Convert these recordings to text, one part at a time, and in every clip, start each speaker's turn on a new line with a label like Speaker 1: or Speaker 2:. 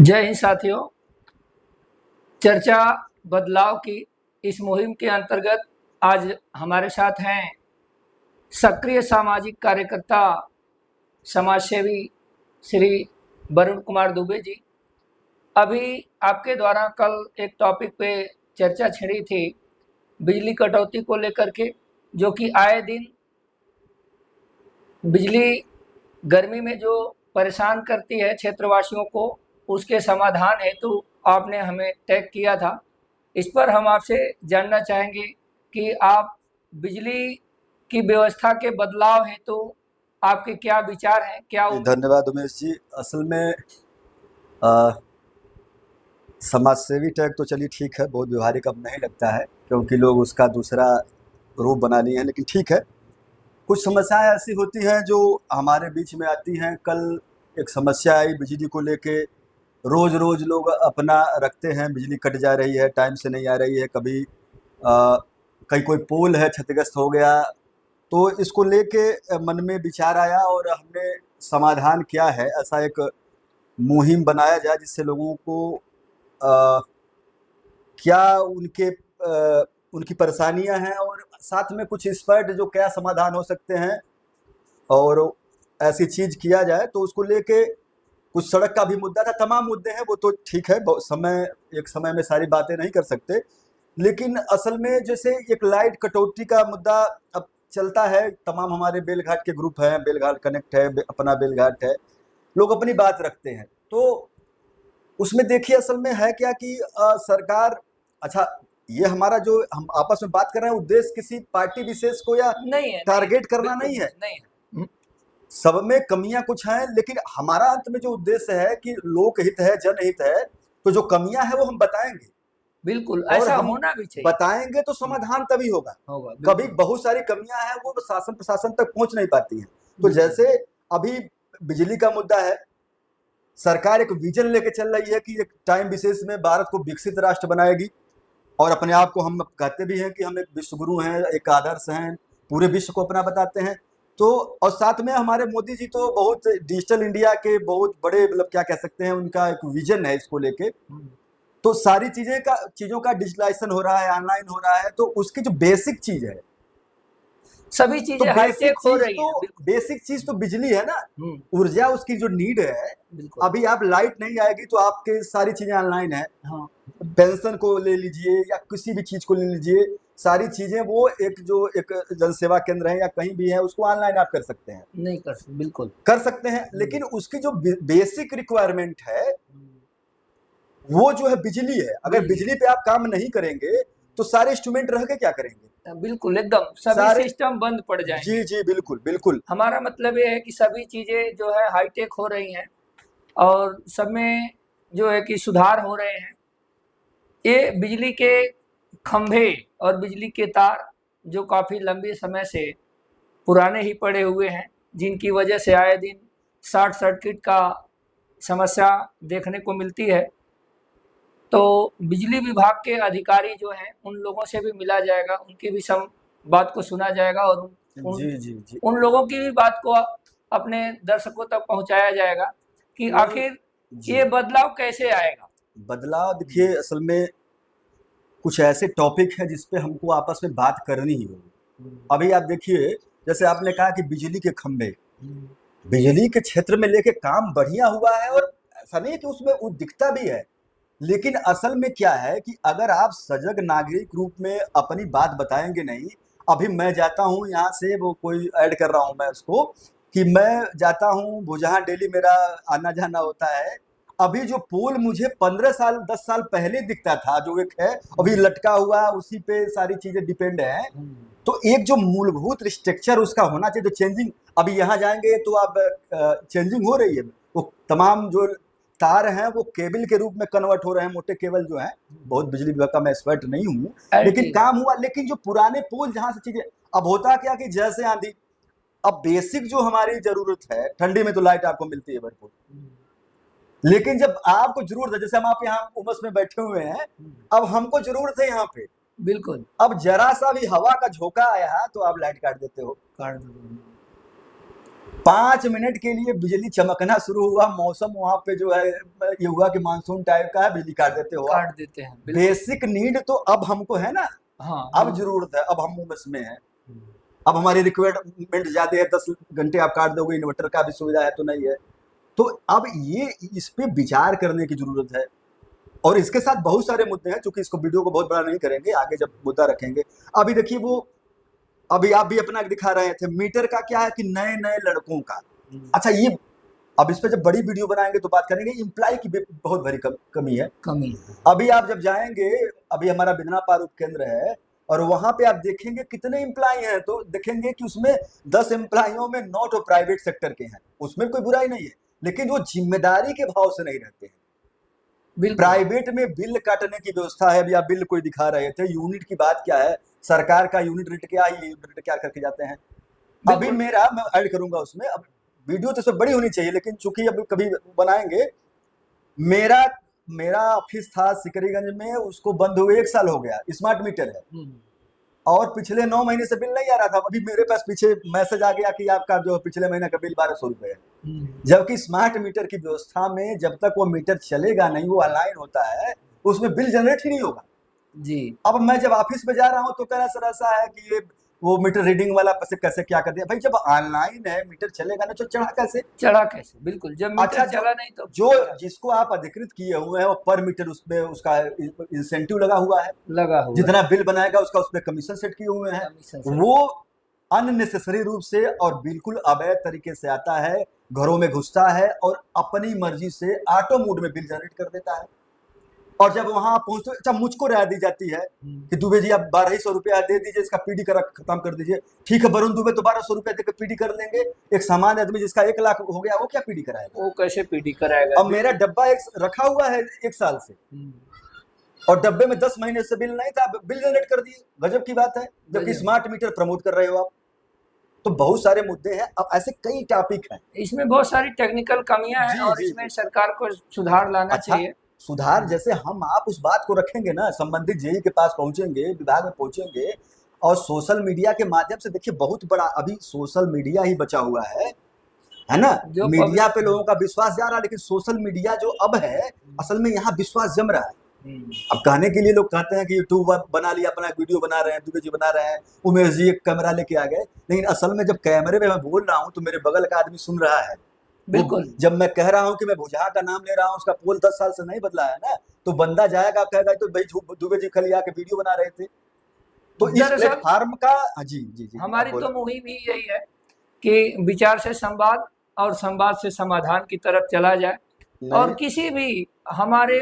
Speaker 1: जय हिंद साथियों। चर्चा बदलाव की इस मुहिम के अंतर्गत आज हमारे साथ हैं सक्रिय सामाजिक कार्यकर्ता समाजसेवी श्री वरुण कुमार दुबे जी। अभी आपके द्वारा कल एक टॉपिक पे चर्चा छिड़ी थी बिजली कटौती को लेकर के, जो कि आए दिन बिजली गर्मी में जो परेशान करती है क्षेत्रवासियों को, उसके समाधान हेतु आपने हमें टैग किया था। इस पर हम आपसे जानना चाहेंगे कि आप बिजली की व्यवस्था के बदलाव हेतु आपके क्या विचार हैं, क्या
Speaker 2: धन्यवाद उमेश जी। असल में समाजसेवी टैग तो चलिए ठीक है, बहुत व्यवहारिक अब नहीं लगता है क्योंकि लोग उसका दूसरा रूप बना लिए हैं, लेकिन ठीक है। कुछ समस्याएं ऐसी होती हैं जो हमारे बीच में आती हैं। कल एक समस्या आई बिजली को लेके, रोज़ रोज़ लोग अपना रखते हैं, बिजली कट जा रही है, टाइम से नहीं आ रही है, कभी कहीं कोई पोल है क्षतिग्रस्त हो गया, तो इसको लेके मन में विचार आया और हमने समाधान क्या है ऐसा एक मुहिम बनाया जाए जिससे लोगों को क्या उनकी परेशानियां हैं और साथ में कुछ एक्सपर्ट जो क्या समाधान हो सकते हैं और ऐसी चीज़ किया जाए। तो उसको लेके कुछ सड़क का भी मुद्दा था, तमाम मुद्दे हैं वो तो ठीक है, एक समय में सारी बातें नहीं कर सकते, लेकिन असल में जैसे एक लाइट कटौती का मुद्दा अब चलता है। तमाम हमारे बेलघाट के ग्रुप हैं, बेलघाट कनेक्ट है, अपना बेलघाट है, लोग अपनी बात रखते हैं। तो उसमें देखिए असल में है क्या कि सरकार, अच्छा ये हमारा जो हम आपस में बात कर रहे हैं उद्देश्य किसी पार्टी विशेष को या
Speaker 1: नहीं है,
Speaker 2: टारगेट करना नहीं है, सब में कमियां कुछ हैं, लेकिन हमारा अंत में जो उद्देश्य है कि लोकहित है, जनहित है, तो जो कमियां हैं वो हम बताएंगे।
Speaker 1: बिल्कुल
Speaker 2: और
Speaker 1: ऐसा
Speaker 2: हम
Speaker 1: होना भी चाहिए।
Speaker 2: बताएंगे तो समाधान तभी होगा। कभी बहुत सारी कमियां हैं वो शासन प्रशासन तक पहुंच नहीं पाती हैं। तो जैसे अभी बिजली का मुद्दा है, सरकार एक विजन लेके चल रही है कि एक टाइम विशेष में भारत को विकसित राष्ट्र बनाएगी, और अपने आप को हम कहते भी हैं कि हम एक विश्व गुरु हैं, एक आदर्श हैं, पूरे विश्व को अपना बताते हैं। तो और साथ में हमारे मोदी जी तो बहुत डिजिटल इंडिया के बहुत बड़े, मतलब क्या कह सकते हैं, उनका एक विजन है इसको लेके। तो सारी चीजों का डिजिटलाइजेशन हो रहा है, ऑनलाइन हो रहा है, तो उसकी जो बेसिक चीज है,
Speaker 1: सभी चीजें हाईटेक हो रही हैं।
Speaker 2: बेसिक चीज तो बिजली है ना, ऊर्जा उसकी जो नीड है। अभी आप लाइट नहीं आएगी तो आपके सारी चीजें ऑनलाइन है। हाँ। पेंशन को ले लीजिए या किसी भी चीज को ले लीजिए, सारी चीजें वो एक जनसेवा केंद्र है या कहीं भी है, उसको ऑनलाइन आप कर सकते हैं।
Speaker 1: नहीं कर सकते, बिल्कुल
Speaker 2: कर सकते हैं, लेकिन उसकी जो बेसिक रिक्वायरमेंट है वो जो है बिजली है। अगर बिजली पे आप काम नहीं करेंगे तो सारे इंस्ट्रूमेंट रह के क्या करेंगे?
Speaker 1: बिल्कुल, एकदम सभी सिस्टम बंद पड़ जाएंगे।
Speaker 2: जी जी बिल्कुल बिल्कुल।
Speaker 1: हमारा मतलब ये है कि सभी चीजें जो है हाईटेक हो रही हैं और सब में जो है कि सुधार हो रहे हैं। ये बिजली के खंभे और बिजली के तार जो काफी लंबे समय से पुराने ही पड़े हुए हैं, जिनकी वजह से आए दिन शॉर्ट सर्किट का समस्या देखने को मिलती है। तो बिजली विभाग के अधिकारी जो हैं उन लोगों से भी मिला जाएगा, उनकी भी बात को सुना जाएगा और उन लोगों की भी बात को अपने दर्शकों तक पहुंचाया जाएगा कि आखिर ये बदलाव कैसे आएगा।
Speaker 2: बदलाव देखिए असल में कुछ ऐसे टॉपिक है जिसपे हमको आपस में बात करनी ही होगी। अभी आप देखिए, जैसे आपने कहा कि बिजली के खंभे, बिजली के क्षेत्र में लेके काम बढ़िया हुआ है, और ऐसा नहीं कि उसमें वो दिखता भी है, लेकिन असल में क्या है कि अगर आप सजग नागरिक रूप में अपनी बात बताएंगे नहीं। अभी मैं जाता हूँ यहाँ से, वो कोई ऐड कर रहा हूँ मैं उसको, कि मैं जाता हूँ भुजहाँ, डेली मेरा आना जाना होता है। अभी जो पोल मुझे 15 साल 10 साल पहले दिखता था, जो एक है अभी लटका हुआ, उसी पे सारी चीजें डिपेंड है। तो एक जो मूलभूत स्ट्रक्चर उसका होना चाहिए, जो चेंजिंग, अभी यहाँ जाएंगे तो अब चेंजिंग हो रही है, वो तमाम जो तार हैं वो केबल के रूप में कन्वर्ट हो रहे हैं, मोटे केबल जो हैं। बहुत बिजली विभाग का मैं एक्सपर्ट नहीं हूँ, लेकिन काम हुआ। लेकिन जो पुराने पोल जहां से चीजें, अब होता क्या कि जैसे आंधी, अब बेसिक जो हमारी जरूरत है, ठंडी में तो लाइट आपको मिलती है भरपूर, लेकिन जब आपको जरूरत है, जैसे हम आप यहाँ उमस में बैठे हुए हैं, अब हमको जरूरत है यहाँ पे,
Speaker 1: बिल्कुल,
Speaker 2: अब जरा सा भी हवा का झोंका आया तो आप लाइट काट देते हो। 5 मिनट के लिए बिजली चमकना शुरू हुआ, मौसम वहां पे जो है ये हुआ कि मानसून टाइप का है, बिजली काट देते हो।
Speaker 1: काट देते हैं, बिल्कुल।
Speaker 2: बेसिक नीड तो अब हमको है ना,
Speaker 1: हाँ,
Speaker 2: अब
Speaker 1: बिल्कुल।
Speaker 2: जरूरत है, अब हम उमस में है, अब हमारी रिक्वायरमेंट ज्यादा है, 10 घंटे आप काट दोगे, इन्वर्टर का भी सुविधा है तो नहीं है। तो अब ये इस पे विचार करने की जरूरत है। और इसके साथ बहुत सारे मुद्दे हैं, चूंकि इसको वीडियो को बहुत बड़ा नहीं करेंगे, आगे जब मुद्दा रखेंगे। अभी देखिए वो, अभी आप भी अपना दिखा रहे थे, मीटर का क्या है कि नए नए लड़कों का, अच्छा ये अब इस पे जब बड़ी वीडियो बनाएंगे तो बात करेंगे, इम्प्लाई की भी बहुत भारी कमी है। अभी आप जब जाएंगे, अभी हमारा बिदना पार उप केंद्र है, और वहां पे आप देखेंगे कितने एम्प्लॉय हैं, तो देखेंगे कि उसमें 10 एम्प्लॉयों में 9 तो प्राइवेट सेक्टर के हैं, उसमें कोई बुराई नहीं है, लेकिन वो जिम्मेदारी के भाव से नहीं रहते हैं। प्राइवेट में बिल काटने की व्यवस्था है, अभी आप बिल कोई दिखा रहे थे, यूनिट की बात क्या है, सरकार का यूनिट रेट क्या है, ये यूनिट रेट क्या करके जाते हैं। अभी मेरा, मैं ऐड करूंगा उसमें, अब वीडियो तो इसमें बड़ी होनी चाहिए, लेकिन चूंकि अब कभी बनाएंगे, मेरा ऑफिस था सिकरीगंज में, उसको बंद हुए 1 साल हो गया, स्मार्ट मीटर है, और पिछले 9 महीने से बिल नहीं आ रहा था। अभी मेरे पास पीछे मैसेज आ गया कि आपका जो पिछले महीने का बिल 1200 रुपए है, जबकि स्मार्ट मीटर की व्यवस्था में जब तक वो मीटर चलेगा नहीं, वो ऑनलाइन होता है, उसमें बिल जनरेट ही नहीं होगा जी। अब मैं जब ऑफिस में जा रहा हूँ तो कह सर ऐसा है कि ये वो मीटर रीडिंग वाला कैसे क्या कर दिया, भाई जब ऑनलाइन है मीटर चलेगा ना, तो चढ़ा कैसे, बिल्कुल जब मीटर अच्छा, चला नहीं तो जो जिसको आप अधिकृत किए हुए हैं वो पर मीटर उसमें उसका इंसेंटिव लगा हुआ है, जितना बिल बनाएगा उसका उसमें कमीशन सेट किए हुए हैं, वो अननेसेसरी रूप से और बिल्कुल अवैध तरीके से आता है, घरों में घुसता है और अपनी मर्जी से ऑटो मोड में बिल जनरेट कर देता है। और जब वहां पहुंचते, अच्छा मुझको राय दी जाती है कि दुबे जी आप 1200 रुपया दे दीजिए, इसका पीडी कर खत्म कर दीजिए। ठीक है, वरुण दुबे तो 1200 रुपया देकर पीडी कर लेंगे, एक सामान्य आदमी जिसका 1 लाख हो गया वो क्या पीडी कराएगा,
Speaker 1: वो कैसे पीडी कराएगा।
Speaker 2: अब मेरा डब्बा रखा हुआ है 1 साल से, और डब्बे में 10 महीने से बिल नहीं था, बिल जनरेट कर दिए, गजब की बात है, जबकि स्मार्ट मीटर प्रमोट कर रहे हो आप। तो बहुत सारे मुद्दे हैं, अब ऐसे कई टॉपिक हैं,
Speaker 1: इसमें बहुत सारी टेक्निकल कमियां हैं, और इसमें सरकार को सुधार लाना चाहिए।
Speaker 2: सुधार जैसे हम आप उस बात को रखेंगे ना, संबंधित जेई के पास पहुंचेंगे, विभाग में पहुंचेंगे, और सोशल मीडिया के माध्यम से देखिए बहुत बड़ा अभी सोशल मीडिया ही बचा हुआ है ना, जो मीडिया पे लोगों का विश्वास जा रहा है, लेकिन सोशल मीडिया जो अब है असल में यहाँ विश्वास जम रहा है। अब कहने के लिए लोग कहते हैं कि यूट्यूब बना लिया, अपना वीडियो बना रहे हैं, दुबे जी बना रहे हैं, उमेश जी एक कैमरा लेके आ गए, लेकिन असल में जब कैमरे में मैं बोल रहा हूँ तो मेरे बगल का आदमी सुन रहा है, बिल्कुल। जब मैं कह रहा हूं कि मैं भुजहा का नाम ले रहा हूं, उसका पोल 10 साल से नहीं बदला है ना, तो बंदा जाएगा कहेगा तो भाई दुबे जी खाली आके वीडियो बना रहे थे। तो इस प्लेटफॉर्म का जी
Speaker 1: हमारी तो मुहिम ही यही है कि विचार से संवाद और संवाद से समाधान की तरफ चला जाए, और किसी भी हमारे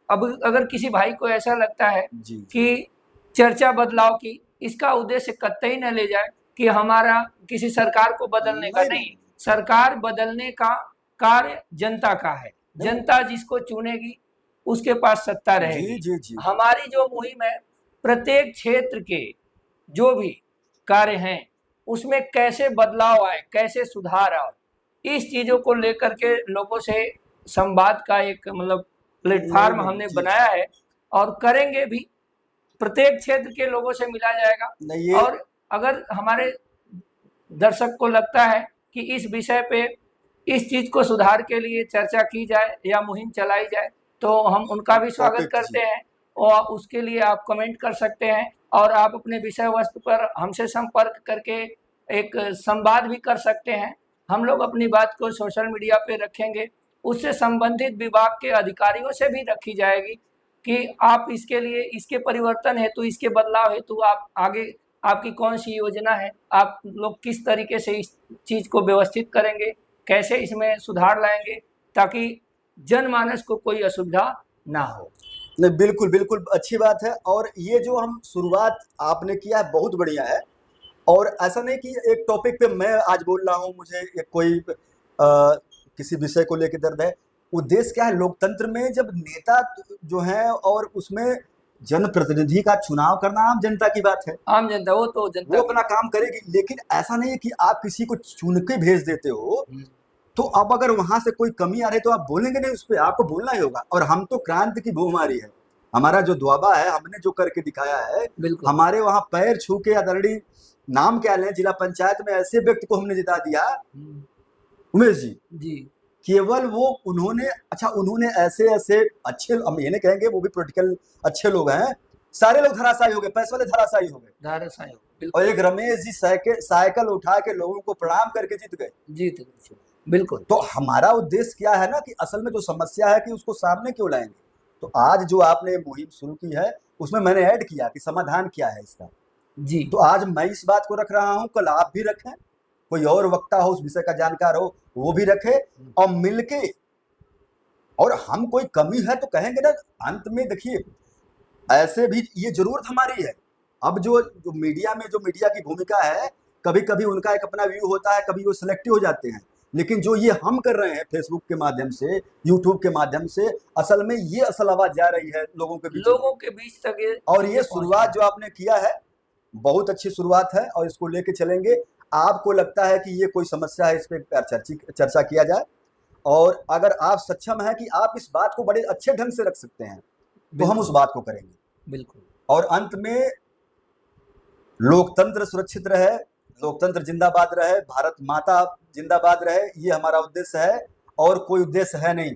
Speaker 1: अब अगर किसी भाई को ऐसा लगता है कि चर्चा बदलाव की, इसका उद्देश्य कतई न ले जाए कि हमारा किसी सरकार को बदलने का नहीं, सरकार बदलने का कार्य जनता का है, जनता जिसको चुनेगी उसके पास सत्ता रहेगी। जी। हमारी जो मुहिम है, प्रत्येक क्षेत्र के जो भी कार्य हैं उसमें कैसे बदलाव आए, कैसे सुधार आए, इस चीजों को लेकर के लोगों से संवाद का एक मतलब प्लेटफॉर्म हमने बनाया है, और करेंगे भी, प्रत्येक क्षेत्र के लोगों से मिला जाएगा। और अगर हमारे दर्शक को लगता है कि इस विषय पे इस चीज को सुधार के लिए चर्चा की जाए या मुहिम चलाई जाए, तो हम उनका भी स्वागत करते हैं, और उसके लिए आप कमेंट कर सकते हैं, और आप अपने विषय वस्तु पर हमसे संपर्क करके एक संवाद भी कर सकते हैं। हम लोग अपनी बात को सोशल मीडिया पे रखेंगे, उससे संबंधित विभाग के अधिकारियों से भी रखी जाएगी कि आप इसके लिए, इसके परिवर्तन हेतु, इसके बदलाव हेतु आप आगे आपकी कौन सी योजना है, आप लोग किस तरीके से इस चीज को व्यवस्थित करेंगे, कैसे इसमें सुधार लाएंगे ताकि जनमानस को कोई असुविधा ना हो।
Speaker 2: नहीं, बिल्कुल अच्छी बात है, और ये जो हम शुरुआत आपने किया है बहुत बढ़िया है, और ऐसा नहीं कि एक टॉपिक पे मैं आज बोल रहा हूँ, मुझे कोई किसी विषय को लेकर दर्द है। उद्देश्य क्या है, लोकतंत्र में जब नेता जो है और उसमें जनप्रतिनिधि का चुनाव करना आम जनता की बात है,
Speaker 1: आम जनता, वो तो जनता
Speaker 2: वो अपना काम करेगी, लेकिन ऐसा नहीं है कि आप किसी को चुन के भेज देते हो, तो अब अगर वहां से कोई कमी आ रही है तो आप बोलेंगे नहीं, उस पर आपको बोलना ही होगा। और हम तो क्रांति की भूमारी है, हमारा जो दुआबा है, हमने जो करके दिखाया है, हमारे वहां पैर छू के आदरणीय नाम क्या लें, जिला पंचायत में ऐसे व्यक्ति को हमने जिता दिया,
Speaker 1: हम्म,
Speaker 2: उमेश जी,
Speaker 1: जी
Speaker 2: केवल वो उन्होंने ऐसे ऐसे अच्छे, हम ये नहीं कहेंगे वो भी पॉलिटिकल अच्छे लोग हैं, सारे लोग धराशायी हो गए, पैसे वाले धराशायी हो गए,
Speaker 1: धाराशाही
Speaker 2: और
Speaker 1: बिल्कुल
Speaker 2: एक रमेश जी साइकिल उठा के लोगों को प्रणाम करके जीत गए।
Speaker 1: जीत गए, बिल्कुल
Speaker 2: तो हमारा उद्देश्य क्या है ना कि असल में जो समस्या है कि उसको सामने क्यों लाएंगे। तो आज जो आपने मुहिम शुरू की है उसमें मैंने ऐड किया कि समाधान क्या है इसका।
Speaker 1: जी
Speaker 2: तो आज मैं इस बात को रख रहा हूं, कल आप भी रखें, कोई और वक्ता हो उस विषय का जानकार हो वो भी रखे, और मिलके, और हम कोई कमी है तो कहेंगे ना अंत में। देखिए ऐसे भी ये जरूरत हमारी है। अब जो मीडिया की भूमिका है, कभी कभी उनका एक अपना व्यू होता है, कभी वो सिलेक्टिव हो जाते हैं, लेकिन जो ये हम कर रहे हैं फेसबुक के माध्यम से, यूट्यूब के माध्यम से, असल में ये असल आवाज जा रही है लोगों के बीच में।
Speaker 1: लोगों के बीच तक ये
Speaker 2: और ये
Speaker 1: चीजें
Speaker 2: शुरुआत
Speaker 1: पहुंचती
Speaker 2: जो आपने किया है बहुत अच्छी शुरुआत है, और इसको लेके चलेंगे। आपको लगता है कि ये कोई समस्या है, इस पर चर्चा किया जाए, और अगर आप सक्षम हैं कि आप इस बात को बड़े अच्छे ढंग से रख सकते हैं तो हम उस
Speaker 1: बिल्कुल
Speaker 2: बात को करेंगे।
Speaker 1: बिल्कुल
Speaker 2: और अंत में लोकतंत्र सुरक्षित रहे, लोकतंत्र जिंदाबाद रहे, भारत माता जिंदाबाद रहे, ये हमारा उद्देश्य है, और कोई उद्देश्य है नहीं।